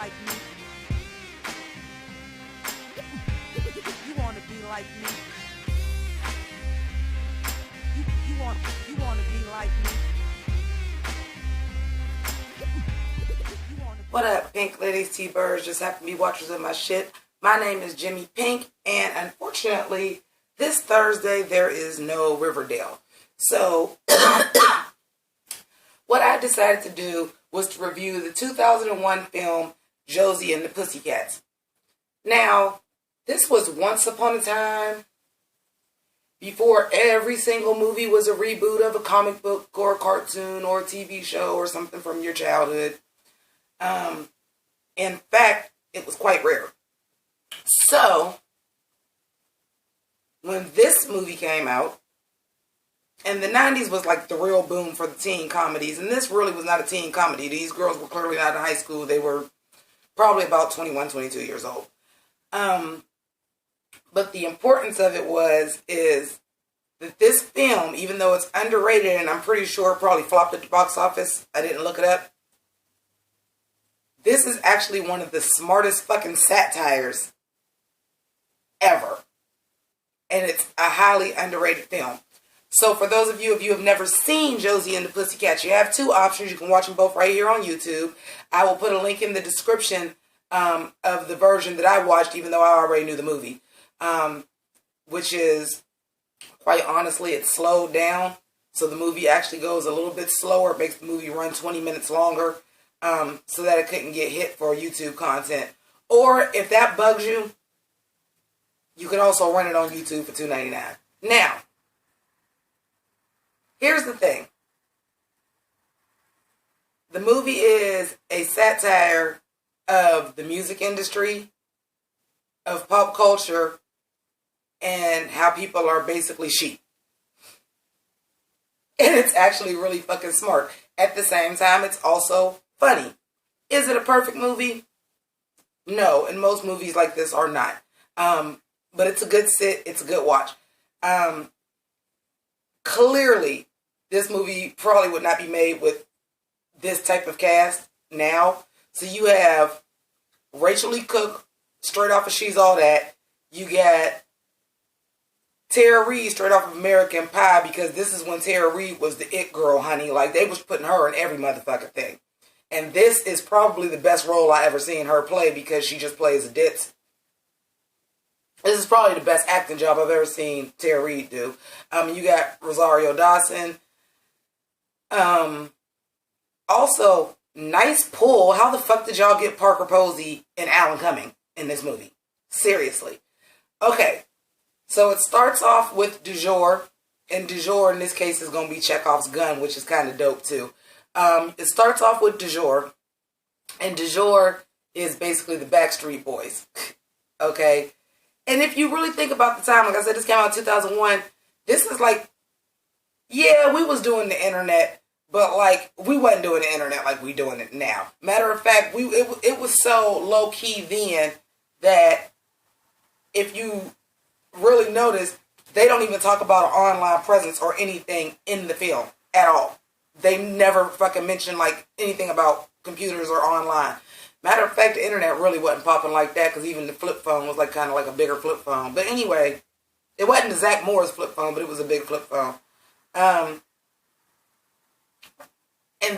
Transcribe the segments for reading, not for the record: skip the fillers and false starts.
like me? You wanna be like me? You wanna be like me? What up, Pink ladies, T-birds, just happen to be watchers of my shit. My name is Jimmi Pynk, and unfortunately, this Thursday there is no Riverdale. So, what I decided to do was to review the 2001 film Josie and the Pussycats. Now, this was once upon a time, before every single movie was a reboot of a comic book or a cartoon or a TV show or something from your childhood. In fact, it was quite rare. So, when this movie came out, and the 90s was like the real boom for the teen comedies, and this really was not a teen comedy. These girls were clearly not in high school. They were probably about 21, 22 years old. But the importance of it is that this film, even though it's underrated, and I'm pretty sure it probably flopped at the box office, I didn't look it up, this is actually one of the smartest fucking satires ever. And it's a highly underrated film. So for those of you, if you have never seen Josie and the Pussycats, you have two options. You can watch them both right here on YouTube. I will put a link in the description of the version that I watched, even though I already knew the movie. Which is, quite honestly, it's slowed down. So the movie actually goes a little bit slower. It makes the movie run 20 minutes longer. So that it couldn't get hit for YouTube content. Or if that bugs you, you can also rent it on YouTube for $2.99. Now, here's the thing. The movie is a satire of the music industry, of pop culture, and how people are basically sheep. And it's actually really fucking smart. At the same time, it's also funny. Is it a perfect movie? No, and most movies like this are not. But it's a good sit. It's a good watch. Clearly, this movie probably would not be made with this type of cast now. So you have Rachel Lee Cook, straight off of She's All That. You got Tara Reid, straight off of American Pie, because this is when Tara Reid was the it girl, honey. Like, they was putting her in every motherfucking thing. And this is probably the best role I ever seen her play, because she just plays a ditz. This is probably the best acting job I've ever seen Tara Reid do. You got Rosario Dawson. Also, nice pull. How the fuck did y'all get Parker Posey and Alan Cumming in this movie? Seriously. Okay. So it starts off with du jour. And du jour in this case is going to be Chekhov's gun, which is kind of dope too. It starts off with du jour. And du jour is basically the Backstreet Boys. Okay. And if you really think about the time, like I said, this came out in 2001. This is like, yeah, we was doing the internet, but like, we wasn't doing the internet like we doing it now. Matter of fact, it was so low key then that if you really notice, they don't even talk about an online presence or anything in the film at all. They never fucking mention like anything about computers or online. Matter of fact, the internet really wasn't popping like that, because even the flip phone was like kind of like a bigger flip phone. But anyway, it wasn't the Zach Morris flip phone, but it was a big flip phone. And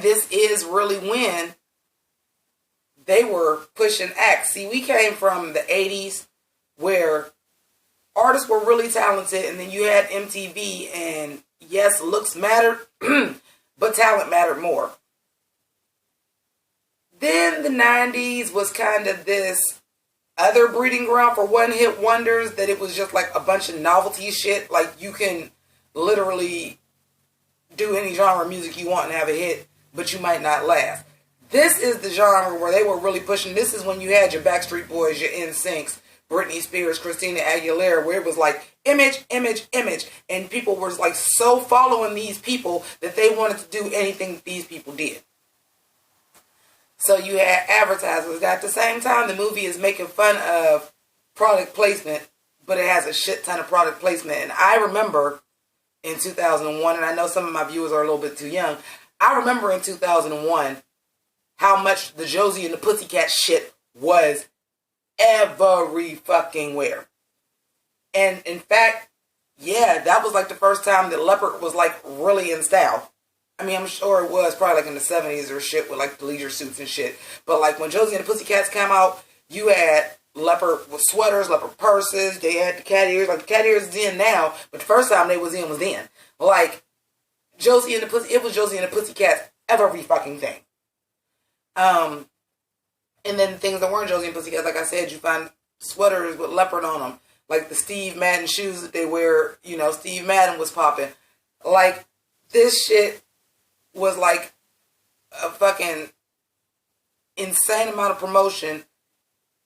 this is really when they were pushing acts. See, we came from the 80s where artists were really talented, and then you had MTV, and yes, looks mattered, but talent mattered more. Then the 90s was kind of this other breeding ground for one-hit wonders, that it was just like a bunch of novelty shit. Like, you can literally do any genre of music you want and have a hit, but you might not last. This is the genre where they were really pushing. This is when you had your Backstreet Boys, your NSYNCs, Britney Spears, Christina Aguilera, where it was like image, image, image. And people were like so following these people that they wanted to do anything that these people did. So you had advertisers. At the same time, the movie is making fun of product placement, but it has a shit ton of product placement. And I remember in 2001, and I know some of my viewers are a little bit too young, I remember in 2001 how much the Josie and the Pussycats shit was every fucking where. And in fact, yeah, that was like the first time that leopard was like really in style. I mean, I'm sure it was probably like in the 70s or shit with like the leisure suits and shit. But like when Josie and the Pussycats came out, you had leopard with sweaters, leopard purses. They had the cat ears. Like the cat ears is in now, but the first time they was in was then. Like Josie and the it was Josie and the Pussycats every fucking thing. And then things that weren't Josie and Pussycats, like I said, you find sweaters with leopard on them. Like the Steve Madden shoes that they wear, you know, Steve Madden was popping. Like, this shit was like a fucking insane amount of promotion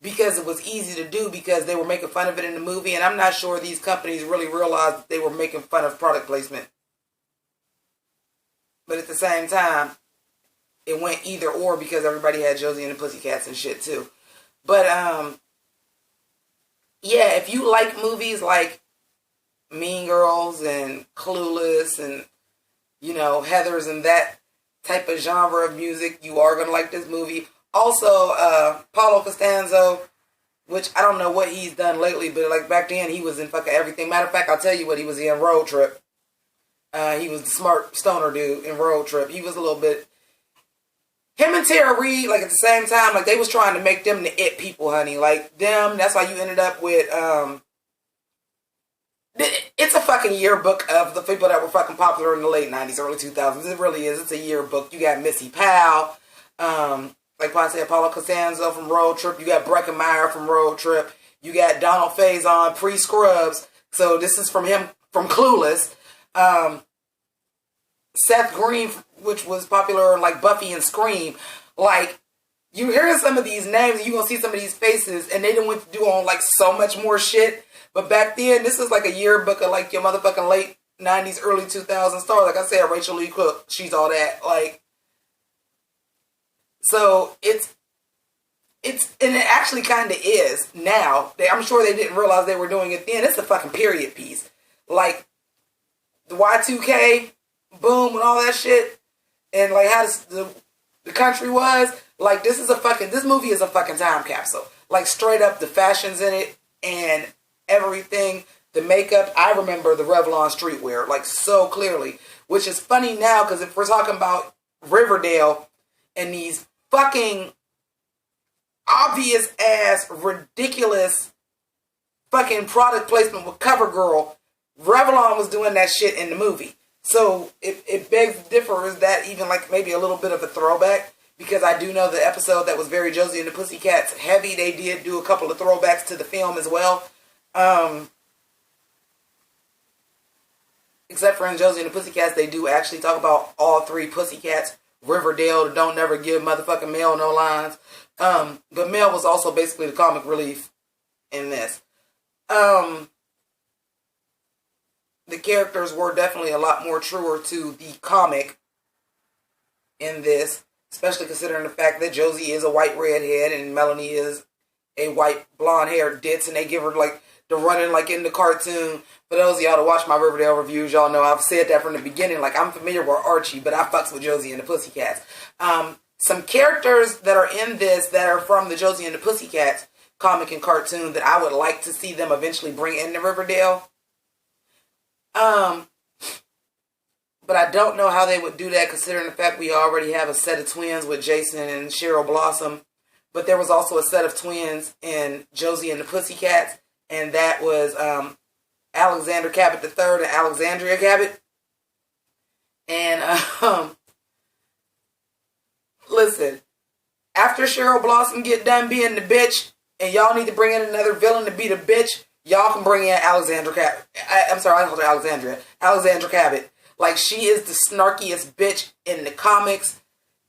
because it was easy to do because they were making fun of it in the movie. And I'm not sure these companies really realized that they were making fun of product placement. But at the same time, it went either or because everybody had Josie and the Pussycats and shit too. But, yeah, if you like movies like Mean Girls and Clueless and, you know, Heathers and that type of genre of music, you are going to like this movie. Also, Paulo Costanzo, which I don't know what he's done lately, but like back then he was in fucking everything. Matter of fact, I'll tell you what he was in Road Trip. He was the smart stoner dude in Road Trip. He was a little bit... Him and Tara Reid, like at the same time, like they was trying to make them the it people, honey. Like them, that's why you ended up with, it's a fucking yearbook of the people that were fucking popular in the late 90s, early 2000s. It really is. It's a yearbook. You got Missy Powell, like I said, Paulo Costanzo from Road Trip. You got Breckenmeyer from Road Trip. You got Donald Faison, pre-Scrubs. So this is from him, from Clueless. Seth Green, which was popular in like Buffy and Scream. Like, you hear some of these names and you're going to see some of these faces and they didn't want to do on like so much more shit. But back then, this is like a yearbook of like your motherfucking late 90s, early 2000s stars. Like I said, Rachel Lee Cook, she's all that. Like, so it's, and it actually kind of is now. I'm sure they didn't realize they were doing it then. It's a fucking period piece. Like, the Y2K boom and all that shit, and like how the country was, like this movie is a fucking time capsule. Like straight up, the fashions in it and everything, the makeup. I remember the Revlon streetwear like so clearly, which is funny now because if we're talking about Riverdale and these fucking obvious ass ridiculous fucking product placement with CoverGirl, Revlon was doing that shit in the movie. So it begs to differ, is that even like maybe a little bit of a throwback? Because I do know the episode that was very Josie and the Pussycats heavy, they did do a couple of throwbacks to the film as well. Except for in Josie and the Pussycats, they do actually talk about all three Pussycats. Riverdale, don't never give motherfucking Mel no lines. But Mel was also basically the comic relief in this. The characters were definitely a lot more truer to the comic in this, especially considering the fact that Josie is a white redhead and Melanie is a white blonde-haired ditz, and they give her like the running like in the cartoon. For those of y'all that watch my Riverdale reviews, y'all know I've said that from the beginning. Like, I'm familiar with Archie, but I fucks with Josie and the Pussycats. Some characters that are in this that are from the Josie and the Pussycats comic and cartoon that I would like to see them eventually bring into Riverdale. But I don't know how they would do that considering the fact we already have a set of twins with Jason and Cheryl Blossom. But there was also a set of twins in Josie and the Pussycats, and that was Alexander Cabot III and Alexandria Cabot. And listen, after Cheryl Blossom get done being the bitch, and y'all need to bring in another villain to be the bitch, y'all can bring in Alexandra Cabot. I'm sorry, I called her Alexandria. Alexandra Cabot. Like, she is the snarkiest bitch in the comics,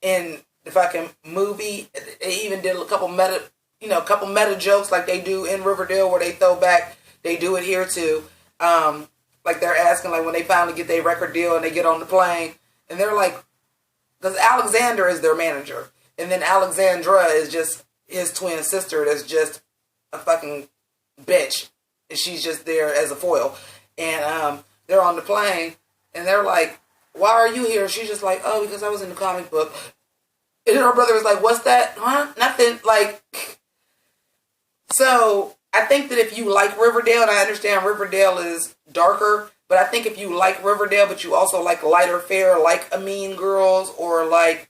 in the fucking movie. They even did a couple meta jokes like they do in Riverdale where they throw back. They do it here too. Like they're asking, like when they finally get their record deal and they get on the plane, and they're like, because Alexander is their manager, and then Alexandra is just his twin sister that's just a fucking bitch, and she's just there as a foil. And they're on the plane, and they're like, why are you here? And she's just like, oh, because I was in the comic book. And her brother was like, what's that? Huh? Nothing. Like, So I think that if you like Riverdale, and I understand Riverdale is darker, but I think if you like Riverdale, but you also like lighter fare, like a Mean Girls or like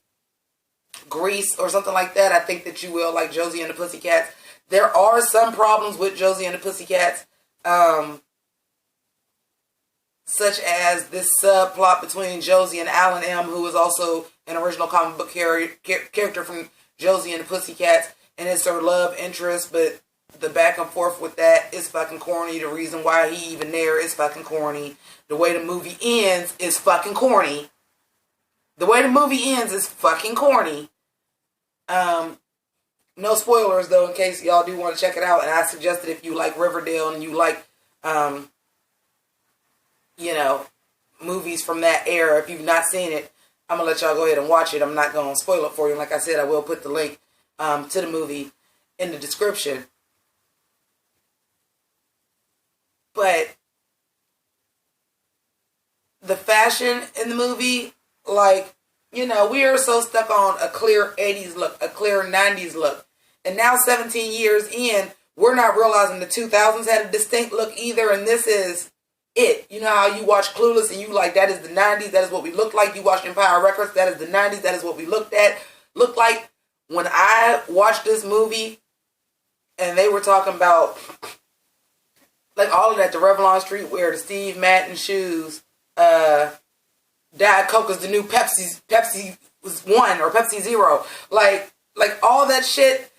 Grease or something like that, I think that you will like Josie and the Pussycats. There are some problems with Josie and the Pussycats, such as this subplot between Josie and Alan M., who is also an original comic book character from Josie and the Pussycats, and it's her love interest, but the back and forth with that is fucking corny. The reason why he even there is fucking corny. The way the movie ends is fucking corny. The way the movie ends is fucking corny. No spoilers, though, in case y'all do want to check it out. And I suggest that if you like Riverdale and you like, movies from that era, if you've not seen it, I'm going to let y'all go ahead and watch it. I'm not going to spoil it for you. And like I said, I will put the link to the movie in the description. But the fashion in the movie, we are so stuck on a clear 80s look, a clear 90s look. And now 17 years in, we're not realizing the 2000s had a distinct look either. And this is it. You know how you watch Clueless and you like, that is the 90s, that is what we look like. You watch Empire Records, that is the 90s, that is what we looked like. When I watched this movie and they were talking about all of that, the Revlon streetwear, the Steve Madden shoes, Diet Coke is the new Pepsi was 1 or Pepsi 0. Like all that shit,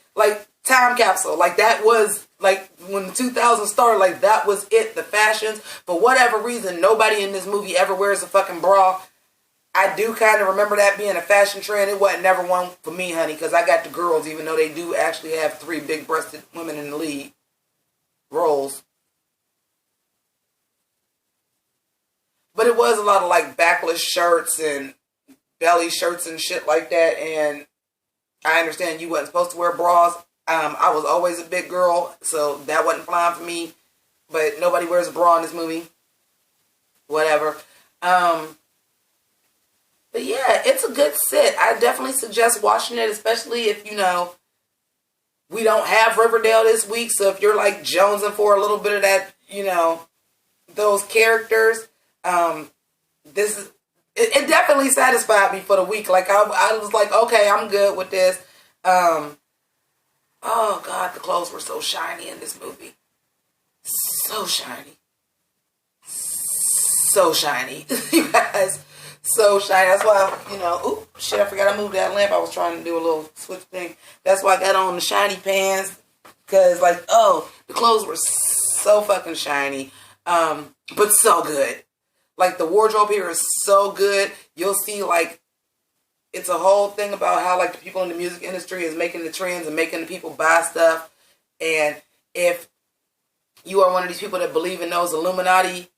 time capsule. That was, when the 2000s started, that was it. The fashions, for whatever reason, nobody in this movie ever wears a fucking bra. I do kind of remember that being a fashion trend. It wasn't never one for me, honey, because I got the girls, even though they do actually have 3 big-breasted women in the lead roles. But it was a lot of backless shirts and belly shirts and shit like that. And I understand you wasn't supposed to wear bras. I was always a big girl, so that wasn't flying for me. But nobody wears a bra in this movie. Whatever. But yeah, it's a good sit. I definitely suggest watching it, especially if, we don't have Riverdale this week. So if you're jonesing for a little bit of that, those characters, it definitely satisfied me for the week. I was like, okay, I'm good with this. Oh God, the clothes were so shiny in this movie. So shiny. So shiny. You guys, so shiny. That's why, oop, shit, I forgot I moved that lamp. I was trying to do a little switch thing. That's why I got on the shiny pants. Because, the clothes were so fucking shiny. But so good. The wardrobe here is so good. You'll see, it's a whole thing about how, the people in the music industry is making the trends and making the people buy stuff. And if you are one of these people that believe in those Illuminati,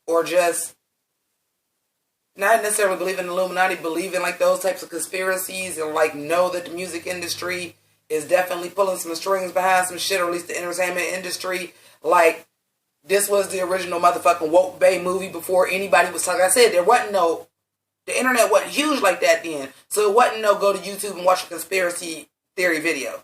or just not necessarily believe in Illuminati, believe in, those types of conspiracies and, know that the music industry is definitely pulling some strings behind some shit, or at least the entertainment industry, this was the original motherfucking Woke Bay movie before anybody was talking. Like I said, the internet wasn't huge like that then. So it wasn't go to YouTube and watch a conspiracy theory video.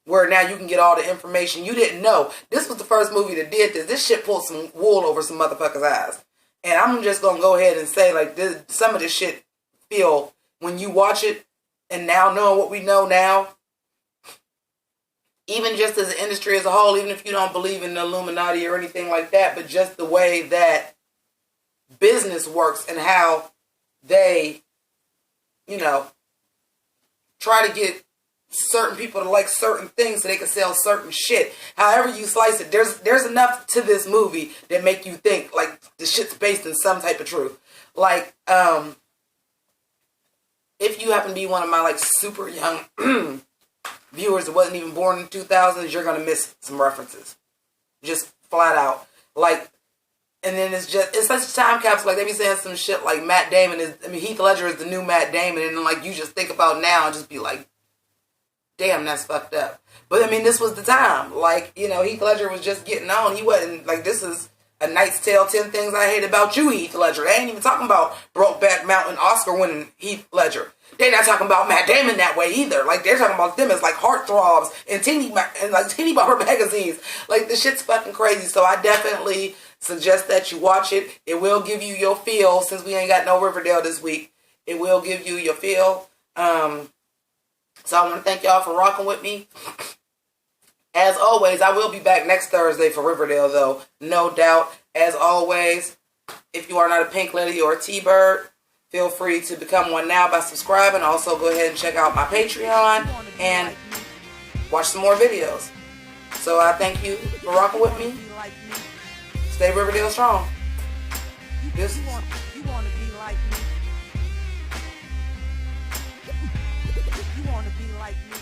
Where now you can get all the information you didn't know. This was the first movie that did this. This shit pulled some wool over some motherfuckers' eyes. And I'm just going to go ahead and say, some of this shit feel, when you watch it, and now knowing what we know now, even just as an industry as a whole, even if you don't believe in the Illuminati or anything like that, but just the way that business works and how they, try to get certain people to like certain things so they can sell certain shit. However you slice it, there's enough to this movie that make you think the shit's based in some type of truth. If you happen to be one of my super young viewers that wasn't even born in the 2000s, you're going to miss some references. Just flat out. And then it's such a time capsule. They be saying some shit Matt Damon Heath Ledger is the new Matt Damon. And then you just think about now and just be damn, that's fucked up. But this was the time. Heath Ledger was just getting on. He wasn't, this is A Knight's Tale, 10 Things I Hate About You, Heath Ledger. They ain't even talking about Brokeback Mountain Oscar-winning Heath Ledger. They're not talking about Matt Damon that way either. Like, they're talking about them as like heartthrobs and teeny bopper magazines. Like, the shit's fucking crazy. So I definitely suggest that you watch it. It will give you your feel, since we ain't got no Riverdale this week. It will give you your feel. So I want to thank y'all for rocking with me. As always, I will be back next Thursday for Riverdale, though. No doubt. As always, if you are not a Pink Lady or a T-Bird, feel free to become one now by subscribing. Also, go ahead and check out my Patreon and watch some more videos. So I thank you for rocking with me. Stay Riverdale strong. This You want to be like me. You want to be like me.